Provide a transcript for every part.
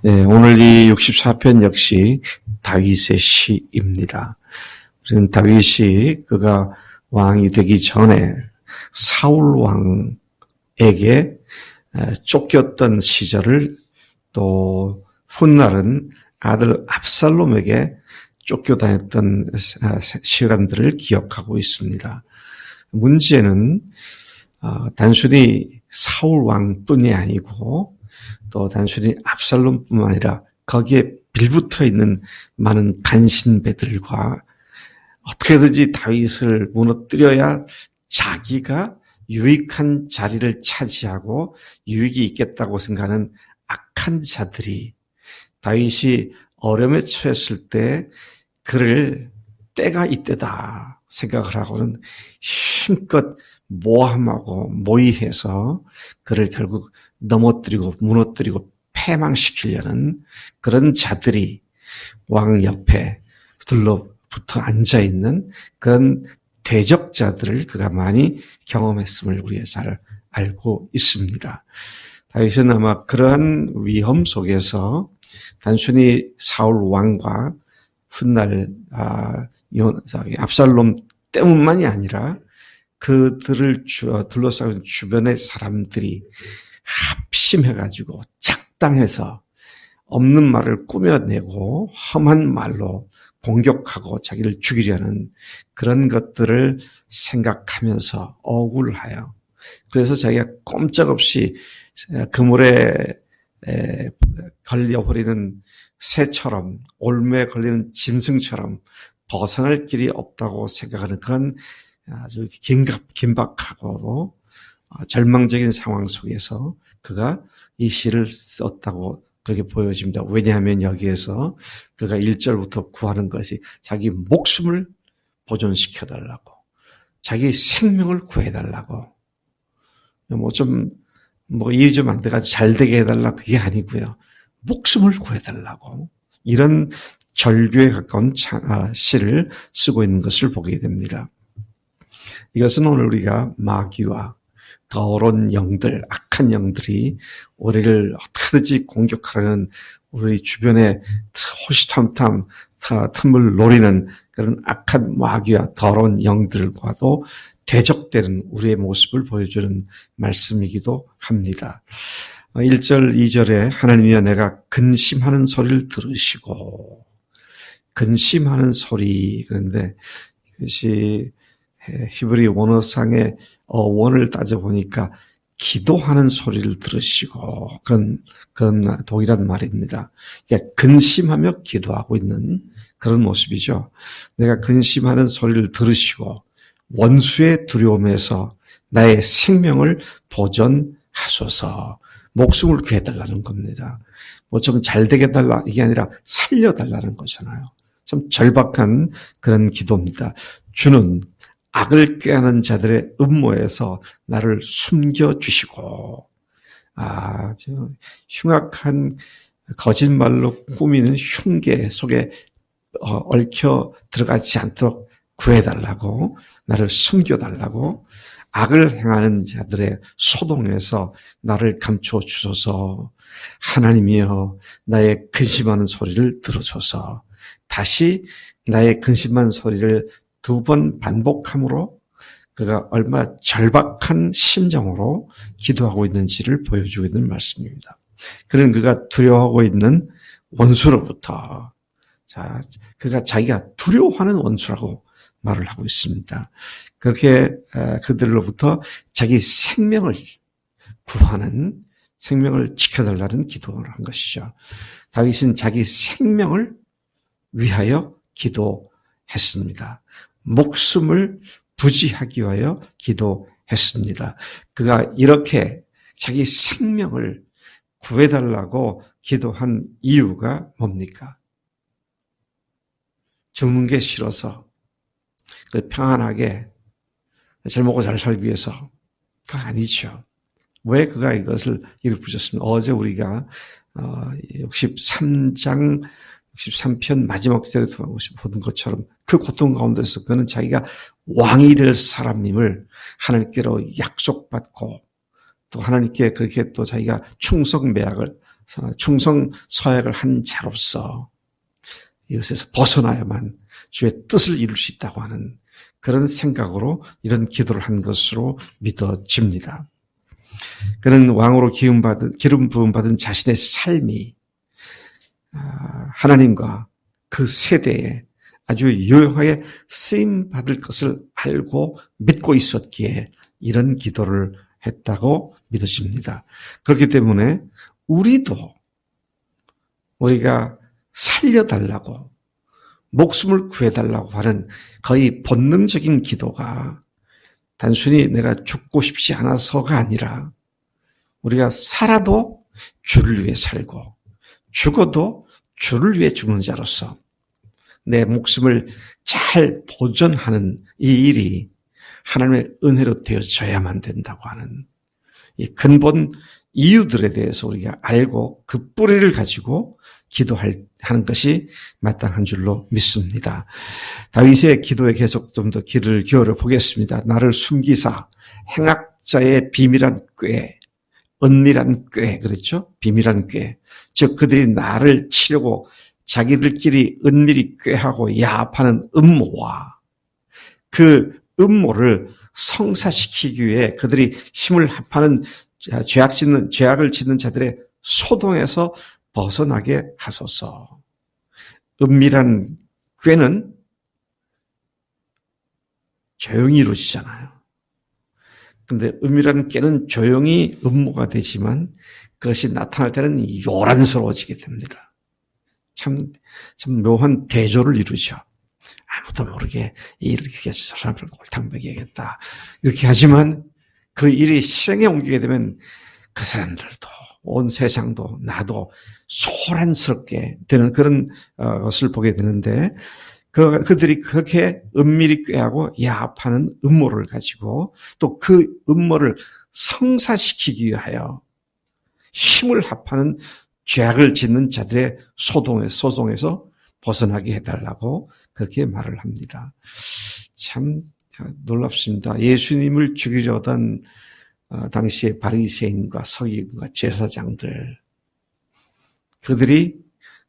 네, 오늘 이 64편 역시 다윗의 시입니다. 우리는 다윗이 그가 왕이 되기 전에 사울 왕에게 쫓겼던 시절을, 또 훗날은 아들 압살롬에게 쫓겨다녔던 시간들을 기억하고 있습니다. 문제는 단순히 사울 왕뿐이 아니고 또 단순히 압살롬뿐만 아니라 거기에 빌붙어 있는 많은 간신배들과 어떻게든지 다윗을 무너뜨려야 자기가 유익한 자리를 차지하고 유익이 있겠다고 생각하는 악한 자들이 다윗이 어려움에 처했을 때 그를 때가 이때다 생각을 하고는 힘껏 모함하고 모의해서 그를 결국 넘어뜨리고 무너뜨리고 패망시키려는 그런 자들이 왕 옆에 둘러붙어 앉아있는 그런 대적자들을 그가 많이 경험했음을 우리가 잘 알고 있습니다. 다윗은 아마 그러한 위험 속에서 단순히 사울 왕과 훗날 압살롬 때문만이 아니라 그들을 둘러싸고 있는 주변의 사람들이 합심해가지고 작당해서 없는 말을 꾸며내고 험한 말로 공격하고 자기를 죽이려는 그런 것들을 생각하면서 억울하여, 그래서 자기가 꼼짝없이 그물에 걸려버리는 새처럼, 올매에 걸리는 짐승처럼 벗어날 길이 없다고 생각하는 그런 아주 긴박하고 절망적인 상황 속에서 그가 이 시를 썼다고 그렇게 보여집니다. 왜냐하면 여기에서 그가 1절부터 구하는 것이 자기 목숨을 보존시켜달라고, 자기 생명을 구해달라고, 일이 좀 안 돼가지고 잘 되게 해달라, 그게 아니고요. 목숨을 구해달라고, 이런 절규에 가까운 시를 쓰고 있는 것을 보게 됩니다. 이것은 오늘 우리가 마귀와 더러운 영들, 악한 영들이 우리를 어떻게든지 공격하려는 우리 주변에 호시탐탐 틈을 노리는 그런 악한 마귀와 더러운 영들과도 대적되는 우리의 모습을 보여주는 말씀이기도 합니다. 1절, 2절에 하나님이여 내가 근심하는 소리를 들으시고, 근심하는 소리, 그런데 이것이 히브리 원어상의 원을 따져보니까 기도하는 소리를 들으시고, 그런 동일한 말입니다. 그러니까 근심하며 기도하고 있는 그런 모습이죠. 내가 근심하는 소리를 들으시고 원수의 두려움에서 나의 생명을 보존하소서. 목숨을 구해달라는 겁니다. 좀 잘 되게 해달라, 이게 아니라 살려달라는 거잖아요. 참 절박한 그런 기도입니다. 주는 악을 꾀하는 자들의 음모에서 나를 숨겨주시고, 흉악한 거짓말로 꾸미는 흉계 속에 얽혀 들어가지 않도록 구해달라고, 나를 숨겨달라고, 악을 행하는 자들의 소동에서 나를 감춰주소서. 하나님이여 나의 근심하는 소리를 들으소서. 다시 나의 근심한 소리를 2번 반복함으로 그가 얼마나 절박한 심정으로 기도하고 있는지를 보여주고 있는 말씀입니다. 그런 그가 두려워하고 있는 원수로부터, 그가 자기가 두려워하는 원수라고 말을 하고 있습니다. 그렇게 그들로부터 자기 생명을 구하는, 생명을 지켜달라는 기도를 한 것이죠. 다윗은 자기 생명을 위하여 기도했습니다. 목숨을 부지하기 위하여 기도했습니다. 그가 이렇게 자기 생명을 구해달라고 기도한 이유가 뭡니까? 죽는 게 싫어서, 평안하게 잘 먹고 잘 살기 위해서가 아니죠. 왜 그가 이것을 이를 부셨습니까? 어제 우리가 63장 63편 마지막 절에 본 것처럼 그 고통 가운데서 그는 자기가 왕이 될 사람임을 하나님께로 약속받고, 또 하나님께 그렇게 또 자기가 충성매약을 충성 서약을 한 자로서 이것에서 벗어나야만 주의 뜻을 이룰 수 있다고 하는 그런 생각으로 이런 기도를 한 것으로 믿어집니다. 그는 왕으로 기름 부음받은 자신의 삶이 하나님과 그 세대에 아주 유용하게 쓰임받을 것을 알고 믿고 있었기에 이런 기도를 했다고 믿어집니다. 그렇기 때문에 우리가 살려달라고 목숨을 구해달라고 하는 거의 본능적인 기도가 단순히 내가 죽고 싶지 않아서가 아니라 우리가 살아도 주를 위해 살고 죽어도 주를 위해 죽는 자로서 내 목숨을 잘 보존하는 이 일이 하나님의 은혜로 되어져야만 된다고 하는 이 근본 이유들에 대해서 우리가 알고 그 뿌리를 가지고 기도하는 것이 마땅한 줄로 믿습니다. 다윗의 기도에 계속 좀 더 귀를 기울여 보겠습니다. 나를 숨기사 행악자의 비밀한 꾀, 은밀한 꾀 그랬죠? 비밀한 꾀. 즉 그들이 나를 치려고 자기들끼리 은밀히 꾀하고 야합하는 음모와 그 음모를 성사시키기 위해 그들이 힘을 합하는 죄악을 짓는 자들의 소동에서 벗어나게 하소서. 은밀한 꾀는 조용히 이루어지잖아요. 근데 은밀한 꾀는 조용히 음모가 되지만 그것이 나타날 때는 요란스러워지게 됩니다. 참 묘한 대조를 이루죠. 아무도 모르게 이 일을 해서 사람을 골탕 먹여야겠다. 이렇게 하지만 그 일이 실행에 옮기게 되면 그 사람들도 온 세상도 나도 소란스럽게 되는 그런 것을 보게 되는데 그들이 그렇게 은밀히 꾀하고 야합하는 음모를 가지고 또 그 음모를 성사시키기 위하여 힘을 합하는 죄악을 짓는 자들의 소동에서 벗어나게 해달라고 그렇게 말을 합니다. 참 놀랍습니다. 예수님을 죽이려 하던 당시의 바리새인과 서기관과 제사장들 그들이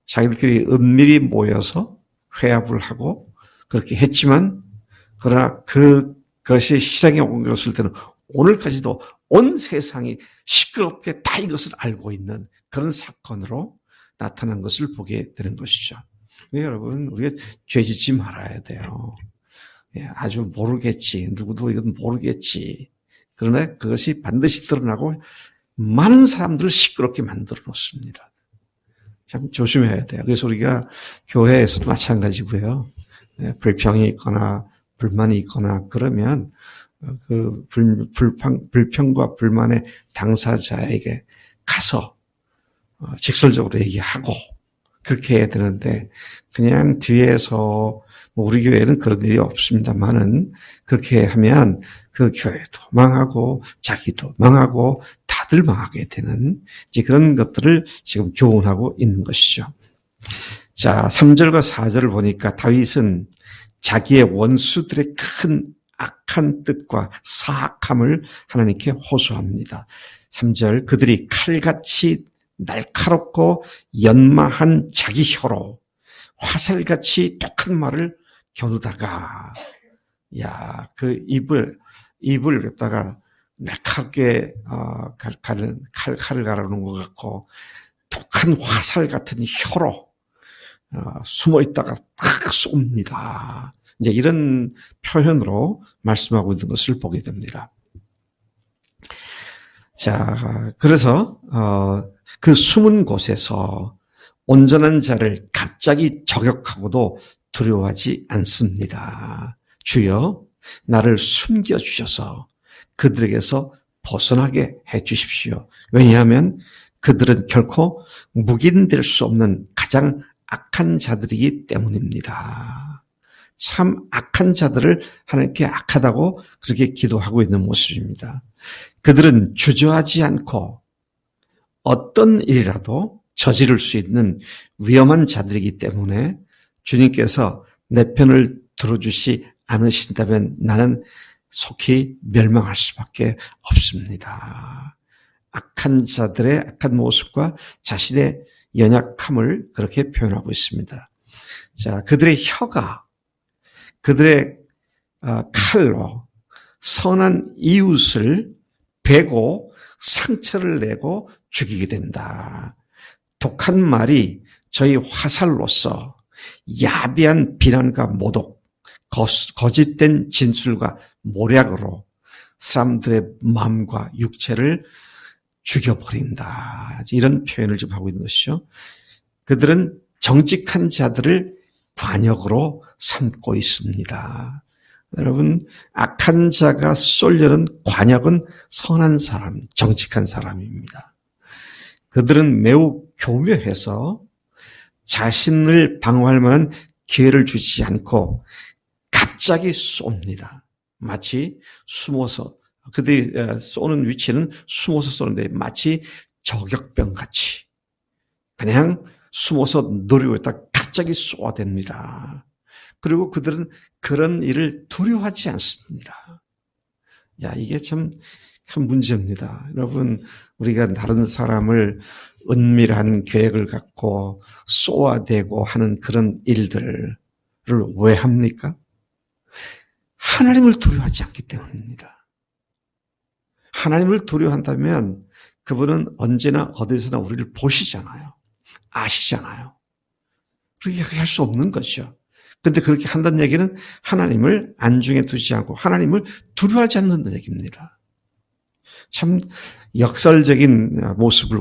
자기들끼리 은밀히 모여서 회합을 하고 그렇게 했지만 그러나 그것이 실행에 옮겼을 때는 오늘까지도 온 세상이 시끄럽게 다 이것을 알고 있는 그런 사건으로 나타난 것을 보게 되는 것이죠. 여러분 우리가 죄짓지 말아야 돼요. 아주 모르겠지. 누구도 이건 모르겠지. 그러나 그것이 반드시 드러나고 많은 사람들을 시끄럽게 만들어 놓습니다. 참 조심해야 돼요. 그래서 우리가 교회에서도 마찬가지고요. 불평이 있거나 불만이 있거나 그러면 그 불평과 불만의 당사자에게 가서 직설적으로 얘기하고 그렇게 해야 되는데 그냥 뒤에서 우리 교회는 그런 일이 없습니다만은 그렇게 하면 그 교회도 망하고 자기도 망하고 다들 망하게 되는 이제 그런 것들을 지금 교훈하고 있는 것이죠. 자, 3절과 4절을 보니까 다윗은 자기의 원수들의 큰 악한 뜻과 사악함을 하나님께 호소합니다. 3절 그들이 칼같이 날카롭고 연마한 자기 혀로 화살같이 독한 말을 겨누다가 그 입을 갖다가 날카롭게 칼을 갈아놓은 것 같고 독한 화살 같은 혀로 숨어 있다가 탁 쏩니다. 이제 이런 표현으로 말씀하고 있는 것을 보게 됩니다. 자, 그래서 그 숨은 곳에서 온전한 자를 갑자기 저격하고도 두려워하지 않습니다. 주여, 나를 숨겨주셔서 그들에게서 벗어나게 해주십시오. 왜냐하면 그들은 결코 묵인될 수 없는 가장 악한 자들이기 때문입니다. 참 악한 자들을 하나님께 악하다고 그렇게 기도하고 있는 모습입니다. 그들은 주저하지 않고 어떤 일이라도 저지를 수 있는 위험한 자들이기 때문에 주님께서 내 편을 들어주시 않으신다면 나는 속히 멸망할 수밖에 없습니다. 악한 자들의 악한 모습과 자신의 연약함을 그렇게 표현하고 있습니다. 자, 그들의 혀가 그들의 칼로 선한 이웃을 베고 상처를 내고 죽이게 된다. 독한 말이 저희 화살로서 야비한 비난과 모독, 거짓된 진술과 모략으로 사람들의 마음과 육체를 죽여버린다. 이런 표현을 지금 하고 있는 것이죠. 그들은 정직한 자들을 관역으로 삼고 있습니다. 여러분, 악한 자가 쏠려는 관역은 선한 사람, 정직한 사람입니다. 그들은 매우 교묘해서 자신을 방어할 만한 기회를 주지 않고 갑자기 쏩니다. 마치 숨어서, 그들이 쏘는 위치는 숨어서 쏘는데 마치 저격병같이 그냥 숨어서 노리고 있다 갑자기 쏘아댑니다. 그리고 그들은 그런 일을 두려워하지 않습니다. 야, 이게 참 큰 문제입니다. 여러분, 우리가 다른 사람을 은밀한 계획을 갖고 쏘아대고 하는 그런 일들을 왜 합니까? 하나님을 두려워하지 않기 때문입니다. 하나님을 두려워한다면 그분은 언제나 어디서나 우리를 보시잖아요. 아시잖아요. 그렇게 할 수 없는 거죠. 그런데 그렇게 한다는 얘기는 하나님을 안중에 두지 않고 하나님을 두려워하지 않는다는 얘기입니다. 참 역설적인 모습을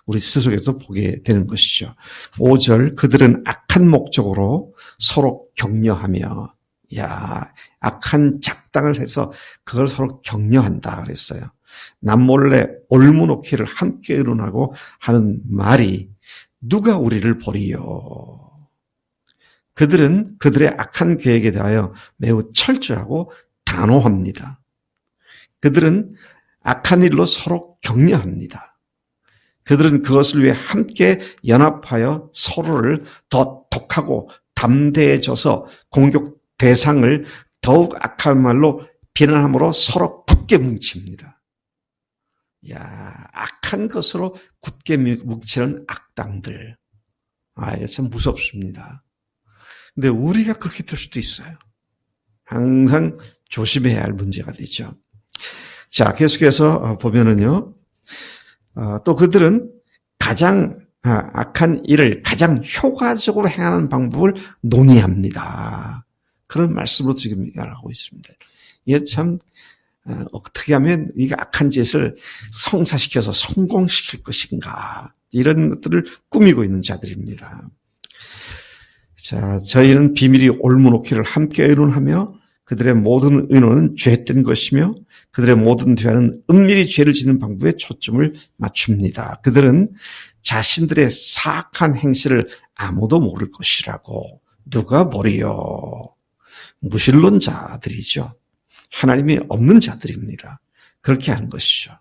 우리 스스로에도 보게 되는 것이죠. 5절, 그들은 악한 목적으로 서로 격려하며, 악한 작당을 해서 그걸 서로 격려한다 그랬어요. 남몰래 올무놓기를 함께 의논하고 하는 말이 누가 우리를 보리요. 그들은 그들의 악한 계획에 대하여 매우 철저하고 단호합니다. 그들은 악한 일로 서로 격려합니다. 그들은 그것을 위해 함께 연합하여 서로를 더 독하고 담대해져서 공격 대상을 더욱 악한 말로 비난함으로 서로 굳게 뭉칩니다. 악한 것으로 굳게 뭉치는 악당들. 이게 참 무섭습니다. 근데 우리가 그렇게 될 수도 있어요. 항상 조심해야 할 문제가 되죠. 자, 계속해서 보면은요, 또 그들은 가장 악한 일을 가장 효과적으로 행하는 방법을 논의합니다. 그런 말씀으로 지금 말하고 있습니다. 이게 참 어떻게 하면 이 악한 짓을 성사시켜서 성공시킬 것인가, 이런 것들을 꾸미고 있는 자들입니다. 자, 저희는 비밀이 올무놓기를 함께 의논하며 그들의 모든 의논은 죄된 것이며 그들의 모든 대화는 은밀히 죄를 짓는 방법에 초점을 맞춥니다. 그들은 자신들의 사악한 행실을 아무도 모를 것이라고 누가 모르요. 무신론자들이죠. 하나님이 없는 자들입니다. 그렇게 하는 것이죠.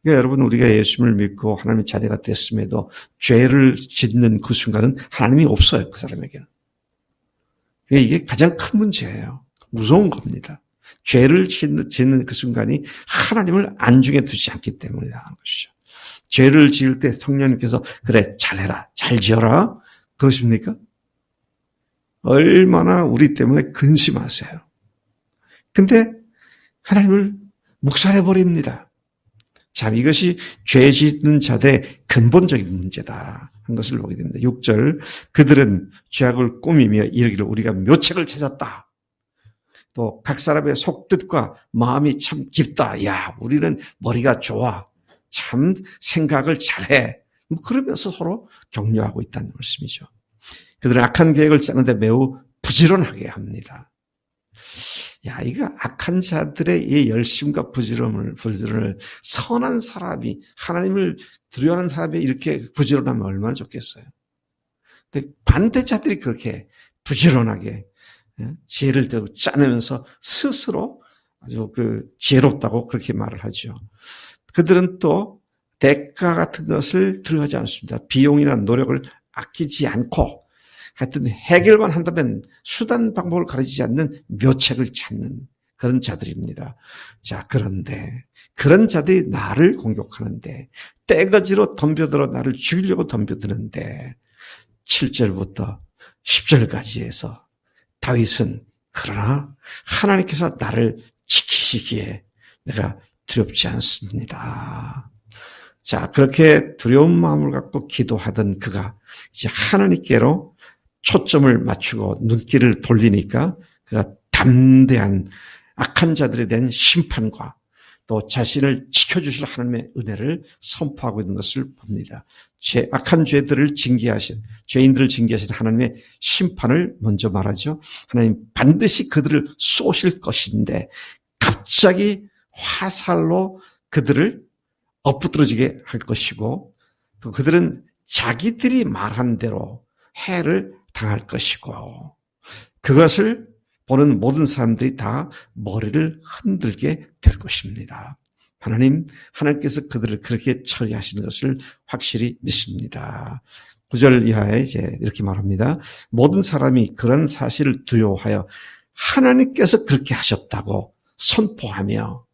그러니까 여러분, 우리가 예수님을 믿고 하나님의 자녀가 됐음에도 죄를 짓는 그 순간은 하나님이 없어요. 그 사람에게는. 이게 가장 큰 문제예요. 무서운 겁니다. 죄를 짓는 그 순간이 하나님을 안중에 두지 않기 때문에 하는 것이죠. 죄를 지을 때 성령님께서 그래, 잘해라, 잘 지어라, 그러십니까? 얼마나 우리 때문에 근심하세요. 근데 하나님을 묵살해버립니다. 참, 이것이 죄 짓는 자들의 근본적인 문제다 한 것을 보게 됩니다. 6절, 그들은 죄악을 꾸미며 이르기를 우리가 묘책을 찾았다. 또 각 사람의 속뜻과 마음이 참 깊다. 우리는 머리가 좋아. 참 생각을 잘해. 그러면서 서로 격려하고 있다는 말씀이죠. 그들은 악한 계획을 짜는데 매우 부지런하게 합니다. 이거 악한 자들의 이 열심과 부지런을 선한 사람이, 하나님을 두려워하는 사람이 이렇게 부지런하면 얼마나 좋겠어요. 근데 반대자들이 그렇게 부지런하게 지혜를 짜내면서 스스로 아주 지혜롭다고 그렇게 말을 하죠. 그들은 또 대가 같은 것을 두려워하지 않습니다. 비용이나 노력을 아끼지 않고 하여튼 해결만 한다면 수단 방법을 가리지 않는 묘책을 찾는 그런 자들입니다. 자, 그런데 그런 자들이 나를 공격하는데 떼거지로 덤벼들어 나를 죽이려고 덤벼드는데 7절부터 10절까지 해서 다윗은 그러나 하나님께서 나를 지키시기에 내가 두렵지 않습니다. 자, 그렇게 두려운 마음을 갖고 기도하던 그가 이제 하나님께로 초점을 맞추고 눈길을 돌리니까 그가 담대한 악한 자들에 대한 심판과 또 자신을 지켜주실 하나님의 은혜를 선포하고 있는 것을 봅니다. 악한 죄들을 죄인들을 징계하신 하나님의 심판을 먼저 말하죠. 하나님 반드시 그들을 쏘실 것인데 갑자기 화살로 그들을 엎부러지게 할 것이고 또 그들은 자기들이 말한 대로 해를 당할 것이고 그것을 보는 모든 사람들이 다 머리를 흔들게 될 것입니다. 하나님께서 그들을 그렇게 처리하시는 것을 확실히 믿습니다. 9절 이하에 이제 이렇게 말합니다. 모든 사람이 그런 사실을 두려워하여 하나님께서 그렇게 하셨다고 선포하며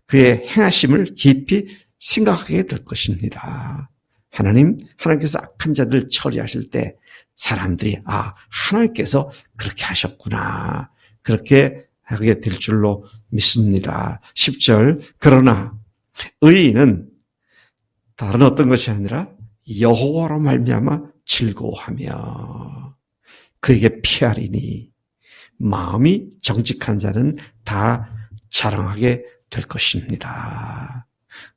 그의 행하심을 깊이 생각하게 될 것입니다. 하나님께서 악한 자들을 처리하실 때 사람들이 하나님께서 그렇게 하셨구나. 그렇게 하게 될 줄로 믿습니다. 10절 그러나 의인은 다른 어떤 것이 아니라 여호와로 말미암아 즐거워하며 그에게 피하리니 마음이 정직한 자는 다 자랑하게 될 것입니다.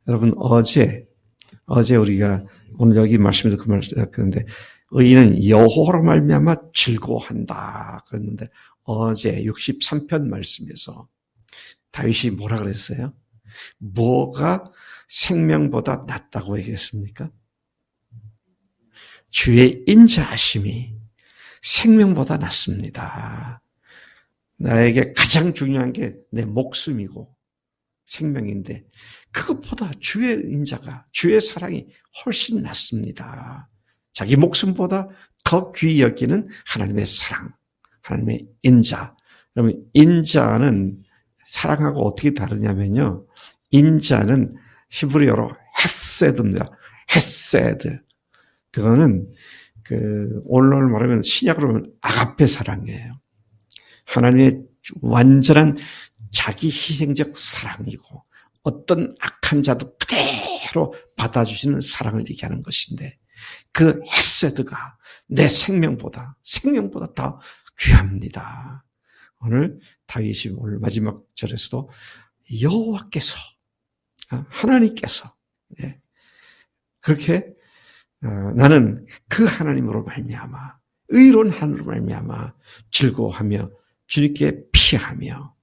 여러분 어제 우리가 오늘 여기 말씀에서 그 말을 그런데 의인은 여호와로 말미암아 즐거워한다 그랬는데 어제 63편 말씀에서 다윗이 뭐라 그랬어요? 뭐가 생명보다 낫다고 얘기했습니까? 주의 인자하심이 생명보다 낫습니다. 나에게 가장 중요한 게 내 목숨이고 생명인데 그것보다 주의 인자가 주의 사랑이 훨씬 낫습니다. 자기 목숨보다 더 귀히 여기는 하나님의 사랑, 하나님의 인자. 그러면 인자는 사랑하고 어떻게 다르냐면요. 인자는 히브리어로 헤세드입니다. 헤세드. 그거는 오늘날 말하면 신약으로 하면 아가페 사랑이에요. 하나님의 완전한 자기 희생적 사랑이고 어떤 악한 자도 그대로 받아주시는 사랑을 얘기하는 것인데 그 헤세드가 내 생명보다 더 귀합니다. 오늘 다윗이 오늘 마지막 절에서도 여호와께서 하나님께서 그렇게 나는 그 하나님으로 말미암아 의로운 하나님으로 말미암아 즐거워하며 주님께 피하며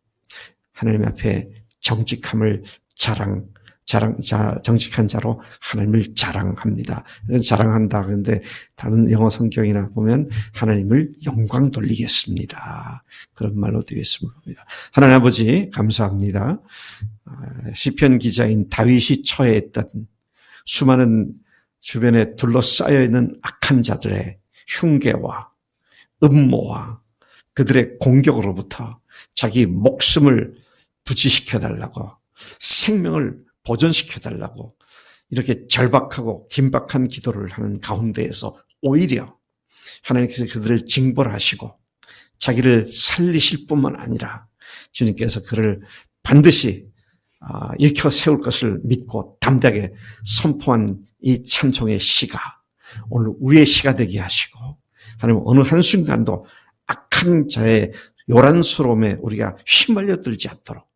하나님 앞에 정직함을 정직한 자로 하나님을 자랑합니다. 자랑한다 그런데 다른 영어 성경이나 보면 하나님을 영광 돌리겠습니다. 그런 말로 되어 있습니다. 하나님 아버지 감사합니다. 시편 기자인 다윗이 처해했던 수많은 주변에 둘러싸여 있는 악한 자들의 흉계와 음모와 그들의 공격으로부터 자기 목숨을 부지시켜달라고 생명을 보존시켜달라고 이렇게 절박하고 긴박한 기도를 하는 가운데에서 오히려 하나님께서 그들을 징벌하시고 자기를 살리실 뿐만 아니라 주님께서 그를 반드시 일으켜 세울 것을 믿고 담대하게 선포한 이 찬송의 시가 오늘 우리의 시가 되게 하시고 하나님 어느 한순간도 악한 자의 요란스러움에 우리가 휘말려 들지 않도록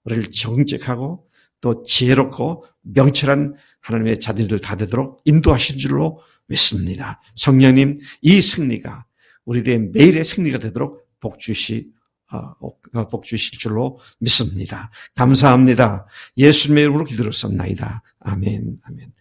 우리를 정직하고 또 지혜롭고 명철한 하나님의 자들들 다 되도록 인도하신 줄로 믿습니다. 성령님 이 승리가 우리들의 매일의 승리가 되도록 복주실 줄로 믿습니다. 감사합니다. 예수님의 이름으로 기도를 섭나이다. 아멘. 아멘.